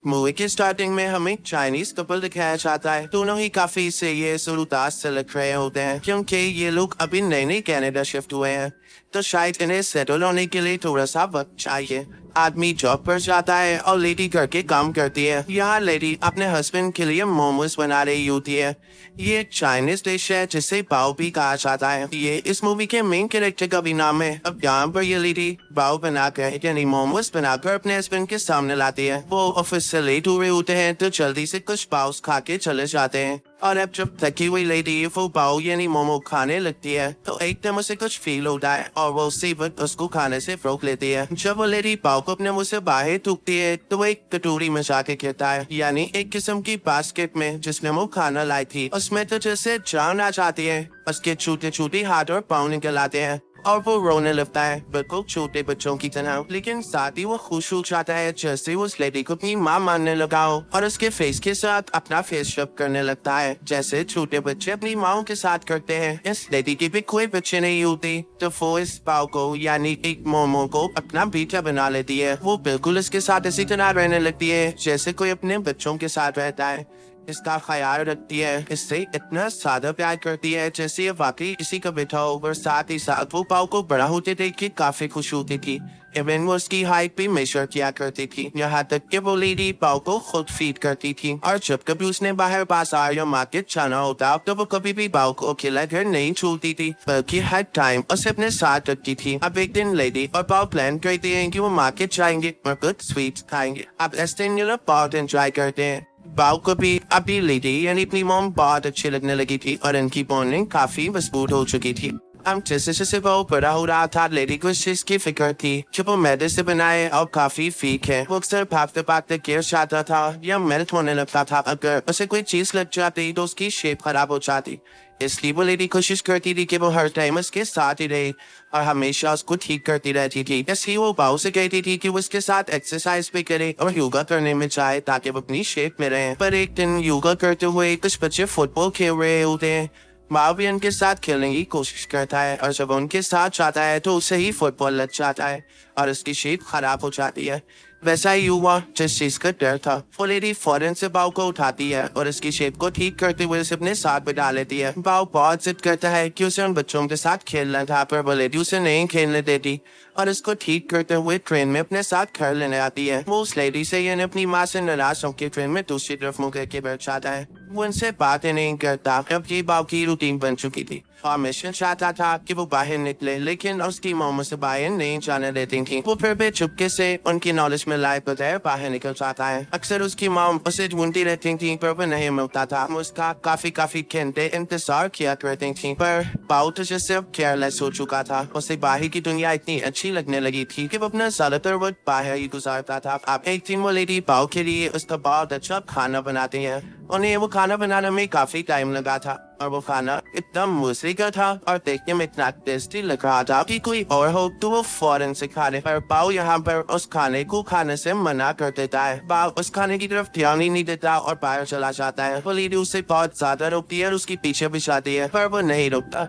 Movie के starting में हमें चाइनीज कपल दिखाया जाता है। दोनों ही काफी सीरियस और उदास से लग रहे होते हैं क्योंकि ये लोग अभी नए नए कनाडा शिफ्ट हुए हैं, तो शायद इन्हें सेटल होने के लिए थोड़ा सा वक्त चाहिए। आदमी जॉब पर जाता है और लेडी घर के काम करती है। यहाँ लेडी अपने हस्बैंड के लिए मोमोज बना रही होती है। ये चाइनीज डिश है जिसे पाव भी कहा जाता है। ये इस मूवी के मेन कैरेक्टर का भी नाम है। अब यहाँ पर ये लेडी पाव बनाकर यानी मोमोज बनाकर अपने हस्बैंड के सामने लाती है। वो ऑफिस से लेट हुए होते हैं तो जल्दी से कुछ पाव खा के चले जाते हैं। और अब जब थकी हुई लेडी वो पाव यानी मोमो खाने लगती है तो एकदम उसे कुछ फील होता है और वो उसी वक्त उसको खाने से रोक लेती है। जब वो लेडी पाव को अपने मुंह से बाहर थूकती है तो वो एक कटोरी में जाके गिरता है, यानी एक किस्म की बास्केट में जिसमें वो खाना लाई थी। उसमें तो जैसे जान आ जाती है, उसके छोटे छोटे हाथ और पाँव निकल आते हैं और वो रोने लगता है बिल्कुल छोटे बच्चों की तरह। लेकिन साथ ही वो खुश हो जाता है जैसे वो उस लेडी को अपनी माँ मानने लगा हो और उसके फेस के साथ अपना फेस रब करने लगता है जैसे छोटे बच्चे अपनी माओ के साथ करते हैं। इस लेडी की भी कोई बच्चे नहीं होती तो वो इस पाव को यानी एक मोमो को अपना बेटा बना लेती है। वो बिल्कुल इसके साथ इसी तरह रहने लगती है जैसे कोई अपने बच्चों के साथ रहता है। इसका ख्याल रखती है, इससे इतना सादा प्यार करती है जैसे ये वाकई इसी का बेटा हो। और साथ ही साथ वो पाव को बड़ा होते देख के काफी खुश होती थी। इवन वो उसकी हाइट भी मेजर किया करती थी, यहाँ तक कि वो लेडी पाव को खुद फीड करती थी। और जब कभी उसने बाहर बाजार या मार्केट जाना होता तो वो कभी भी पाव को अकेला घर नहीं छोड़ती थी बल्कि हर टाइम उसे अपने साथ रखती थी। अब एक दिन लेडी और पाव प्लान करते हैं कि वो मार्केट जाएंगे और कुछ स्वीट्स खाएंगे। अब इस दिन ये लोग बहुत एंजॉय करते हैं। पाव को भी अभी लेडी यानी अपनी मॉम बहुत अच्छी लगने लगी थी और इनकी बॉन्डिंग काफी मजबूत हो चुकी थी। अब जैसे जैसे वो बड़ा हो रहा था लेडी को इस चीज की फिक्र थी कि वो मैदे से बनाए और काफी फीक है। वो अक्सर भागते भागते गिर जाता था या मेल्ट होने लगता था। अगर उसे कोई चीज लग जाती तो उसकी शेप खराब हो जाती। इसलिए वो लेडी कोशिश करती थी कि वो हर टाइम उसके साथ ही रहे और हमेशा उसको ठीक करती रहती थी। इसलिए वो पाव से कहती थी कि वो उसके साथ एक्सरसाइज भी करे और योगा करने में चाहे ताकि वो अपनी शेप में रहे। पर एक दिन योगा करते हुए कुछ बच्चे फुटबॉल खेल रहे होते हैं। माँ भी उनके साथ खेलने की कोशिश करता है और जब उनके साथ जाता है तो उसे ही फुटबॉल लग जाता है और उसकी शेप खराब हो जाती है। वैसा ही हुआ जिस चीज का डर था। वो लेडी फौरन से पाव को उठाती है और इसकी शेप को ठीक करते हुए उसे अपने साथ बिठा लेती है। पाव बहुत जिद करता है कि उसे उन बच्चों के साथ खेलना था, पर वो लेडी उसे नहीं खेलने देती और इसको ठीक करते हुए ट्रेन में अपने साथ घर लेने आती है। वो उस लेडी से यानी अपनी माँ से नाराज होकर ट्रेन में दूसरी तरफ मुँह करके बैठ जाता है। वो इनसे बातें नहीं करता। अब ये पाव की रूटीन बन चुकी थी और मिशन चाहता था कि वो बाहर निकले, लेकिन उसकी मॉम उसे बाहर नहीं जाने देती थी। वो फिर भी चुपके से उनकी नॉलेज में लाए बगैर बाहर निकल जाता है। अक्सर उसकी मॉम उसे ढूंढती रहती थी पर वो नहीं मिलता था। वो उसका काफी घंटे इंतजार किया करती थी, पर पाव तो जैसे अब केयरलेस हो चुका था। उसे बाहर की दुनिया इतनी अच्छी लगने लगी थी कि वो अपना ज्यादातर वक्त बाहर ही गुजारता था। अब एक दिन वो लेडी पाव के लिए उसका बहुत अच्छा खाना बनाती है। उन्हें वो खाना बनाने में काफी टाइम लगा था और वो खाना इतना मजेदार था और देखने में इतना टेस्टी लग रहा था कि कोई और हो तो वो फौरन से खा ले। पर पाव यहाँ पर उस खाने को खाने से मना कर देता है। पाव उस खाने की तरफ ध्यान ही नहीं देता और बाहर चला जाता है। वो लेडी उसे बहुत ज्यादा रोकती है और उसकी पीछे भी जाती है, पर वो नहीं रुकता।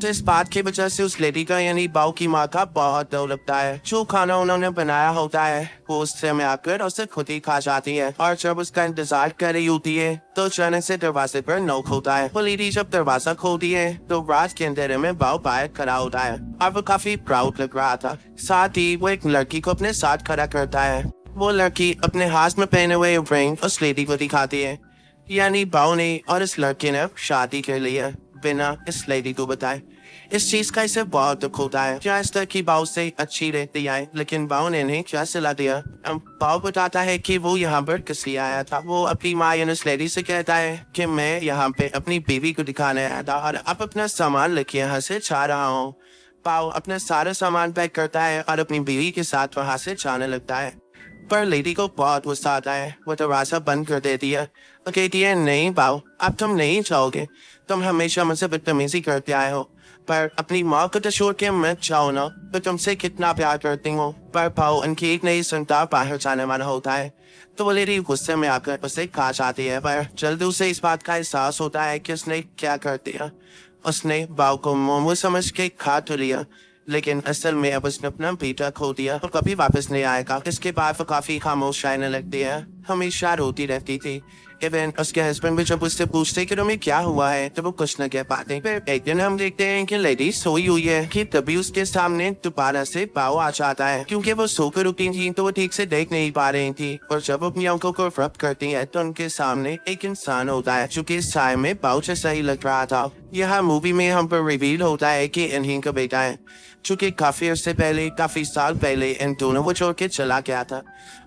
तो इस बात की वजह से उस लेडी का यानी पाव की माँ का बहुत डर लगता है। जो खाना उन्होंने बनाया होता है वो उससे में आकर उसे खुद ही खा जाती है और जब उसका इंतजार कर रही होती है तो अचानक से दरवाजे पर नॉक होता है। वो लेडी जब दरवाजा खोलती है तो रात के अंधेरे में पाव बाहर खड़ा होता है और वो काफी प्राउड लग रहा था। साथ ही वो एक लड़की को अपने साथ खड़ा करता है। वो लड़की अपने हाथ में पहने हुए रिंग उस लेडी को दिखाती है, यानी पाव ने और इस लड़के ने शादी कर ली है बिना इस लेडी को बताए। इस चीज का इसे बहुत दुख होता है। क्या इस तरह की बाव से अच्छी रहती है, लेकिन बाव ने इन्हें क्या सिला दिया। बाव बताता है कि वो यहाँ पर किस लिए आया था। वो अपनी माँ यानी इस लेडी से कहता है कि मैं यहाँ पे अपनी बीवी को दिखाने आया था और अब अपना सामान लेके यहाँ से जा रहा हूँ। पाव अपना सारा सामान पैक करता है और अपनी बीवी के साथ वहाँ से जाने लगता है, पर लेडी को बहुत गुस्सा आता है। वो दरवाजा बंद कर देती है और कहती है, नहीं पाव, अब तुम नहीं जाओगे। तुम हमेशा मुझसे बदतमीजी करते आए हो, पर अपनी माँ को तो छोड़ के मत जाओ ना, तो तुमसे कितना प्यार करती हूँ। पर पाव उनकी एक नई सुनता बाहर जाने वाला होता है तो वो लेडी गुस्से में आकर उसे खा जाती है, पर जल्दी उसे इस बात का एहसास होता है कि उसने क्या कर दिया। उसने पाव को मोमो समझ के खा तो लिया, लेकिन असल में अब उसने अपना बेटा खो दिया और कभी वापस नहीं आएगा। इसके बाद वो काफी खामोश रहने लगती है। हमेशा रोती रहती थी। इवन उसके हस्बैंड भी जब उससे पूछते कि तुम्हें क्या हुआ है तो वो कुछ न कह पाते। फिर एक दिन हम देखते हैं कि लेडी सोई हुई है कि तभी उसके सामने दोबारा से बाव आ जाता है। क्योंकि वो सोकर रुकी थी तो वो ठीक से देख नहीं पा रही थी, और जब अपनी आंखों को रब करती है तो उनके सामने एक इंसान होता है जो कि इस साय में बाव जैसा ही लग रहा था। यह मूवी में हम पर रिवील होता है कि इन्हीं का बेटा है, चूंकि काफी अर्से पहले, काफी साल पहले इन दोनों को छोड़ के चला गया था।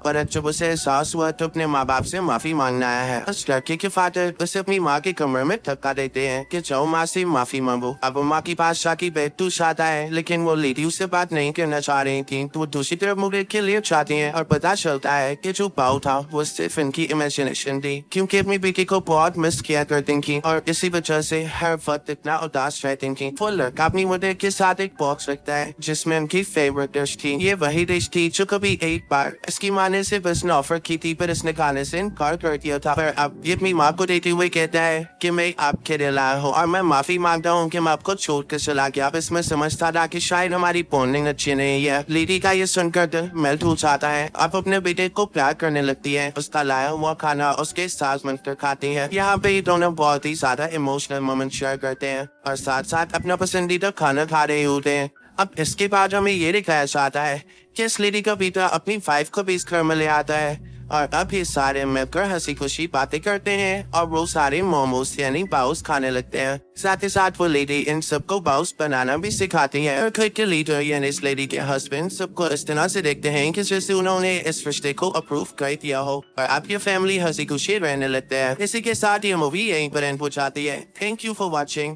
और जब उसे एहसास हुआ तो अपने माँ बाप से माफी मांगना आया है। उस लड़के के फादर उसे अपनी माँ के कमरे में धक्का देते हैं कि जाओ माँ से माफी मांगो। अब वो माँ की पास जाके बेतूस आता है, लेकिन वो लेडी उससे बात नहीं करना चाह रही थी तो वो दूसरी तरफ मुड़े के लिए चाहती है, और पता चलता है कि जो बाव था वो सिर्फ इनकी इमेजिनेशन थी, क्योंकि अपनी बेटी को बहुत मिस किया करती थी और इसी वजह से हर वक्त इतना उदास रहती थी। वो लड़का अपनी मदर के साथ एक बॉक्स रखता है जिसमें उनकी फेवरेट डिश थी। ये वही डिश थी जो कभी एक बार इसकी माँ ने सिर्फ इसने ऑफर की थी, पर इसने खाने से इनकार कर दिया था। पर अब ये अपनी माँ को देते हुए कहता है कि मैं आपके लिए लाया हूँ और मैं माफी मांगता हूँ कि मैं आपको छोड़ कर चला गया। अब इसमें समझता था कि शायद हमारी बॉन्डिंग अच्छी नहीं है। लेडी का ये सुनकर दिल मेल्ट हो जाता है। अब अपने बेटे को प्यार करने लगती है। उसका लाया हुआ खाना उसके साथ मिलकर खाती है। यहाँ पे ये दोनों बहुत ही ज्यादा इमोशनल मोमेंट शेयर करते हैं और साथ साथ अपना पसंदीदा खाना खा रहे होते हैं। अब इसके बाद हमें ये दिखाया जाता है कि इस लेडी का बेटा अपनी वाइफ को भी इस घर में ले आता है, और अब ये सारे मिलकर हंसी खुशी बातें करते हैं और वो सारे मोमोज यानी बाउस खाने लगते हैं। साथ ही साथ वो लेडी इन सबको बाउस बनाना भी सिखाती है, और घर के लीडर यानी इस लेडी के हस्बैंड सबको इस तरह से देखते हैं कि जैसे उन्होंने इस रिश्ते को अप्रूव कर दिया हो, और अब ये फैमिली हंसी खुशी रहने लगते हैं। इसी के साथ ये मूवी यहीं पर एंड हो जाती है। Thank you for watching.